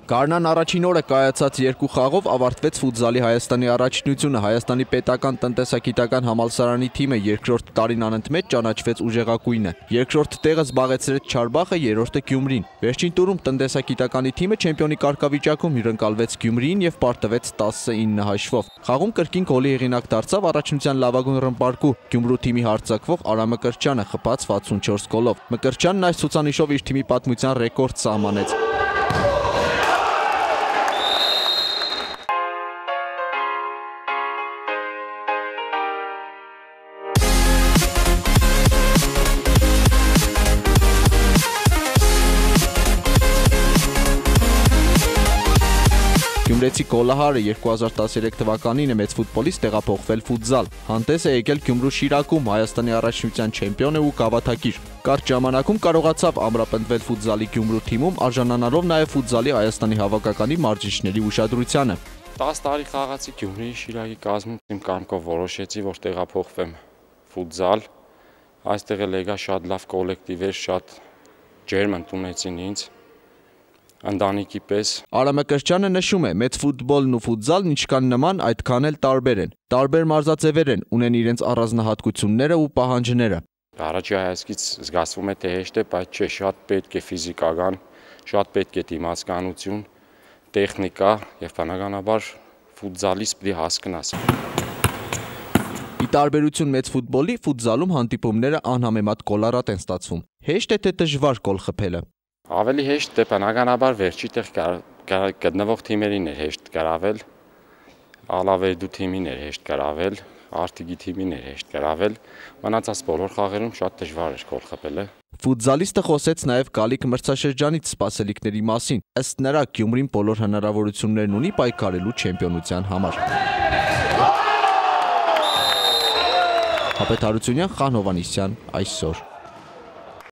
Գարնան առաջին օրը կայացած երկու խաղով ավարտվեց ֆուտզալի Հայաստանի առաջնությունը։ Հայաստանի պետական տնտեսագիտական համալսարանի թիմը երկրորդ տարին անընդմեջ ճանաչվեց ուժեղակույնը։ Երկրորդ տեղը զբաղեցրեց Չարբախը, երրորդը Գյումրին։ Վերջին տուրում տնտեսագիտականի թիմը չեմպիոնի կարգավիճակում հյուրընկալվեց Գյումրիին եւ պարտվեց 10-9 հաշվով։ Խաղում կրկին գոլի հեղինակ դարձավ առաջնության լավագույն ռմբարկու Գյումրու թիմի հարձակվող Արա Մկրտչյանը, խփած 64 գոլով։ Մկրտչյանն այս ցուցանիշով իր թիմի պատմության ռեկորդ սահմանեց։ Գյումրեցի գոլահարը 2013 թվականին է մեծ ֆուտբոլից տեղափոխվել ֆուտզալ։ Հանդես է եկել Գյումրու Շիրակում Հայաստանի առաջնության չեմպիոն ու գավաթակիր։ Կարճ ժամանակում կարողացավ ամրապնդվել ֆուտզալի Գյումրու թիմում, արժանանալով նաև ֆուտզալի Հայաստանի հավաքականի մարզիչների ուշադրությանը։ 10 տարի խաղացի Գյումրիի Շիրակի կազմում, իմ կամքով որոշեցի, որ տեղափոխվեմ ֆուտզալ։ Այստեղ էլ եկա շատ լավ կոլեկտիվ էր, շատ ջերմ ընդունեցին ինձ։ Ընտանիքի պես։ Արա Մկրտչյանը նշում է, մեծ ֆուտբոլն ու ֆուտզալն ինչքան նման, այդքան էլ տարբեր են։ Տարբեր մարզաձևեր են, ունեն իրենց առանձնահատկությունները ու պահանջները։ Առաջի հայացքից զգացվում է, թե հեշտ է, բայց չէ, շատ պետք է ֆիզիկական, շատ պետք է դիմացականություն, տեխնիկա եւ բնականաբար ֆուտզալից պիտի հասկանաս։ Ի տարբերություն մեծ ֆուտբոլի, ֆուտզալում հանդիպումները անհամեմատ գոլառատ են ստացվում։ Հեշտ է թե դժվար գոլ խփելը։ Ավելի հեշտ է, բնականաբար վերջի տեղ գտնվող թիմերին էր հեշտ գրավել, Ալավերդու թիմին էր հեշտ գրավել, Արտիգի թիմին էր հեշտ գրավել, մնացած բոլոր խաղերում շատ դժվար էր գոլ խփելը։ Ֆուտզալիստը խոսեց նաև գալիք մրցաշրջանից սպասելիքների մասին։ Ըստ նրա, Գյումրին բոլոր հնարավորություններն ունի պայքարելու չեմպիոնության համար։ Հապետ Հարությունյան, Խան Հովհաննիսյան, այսօր։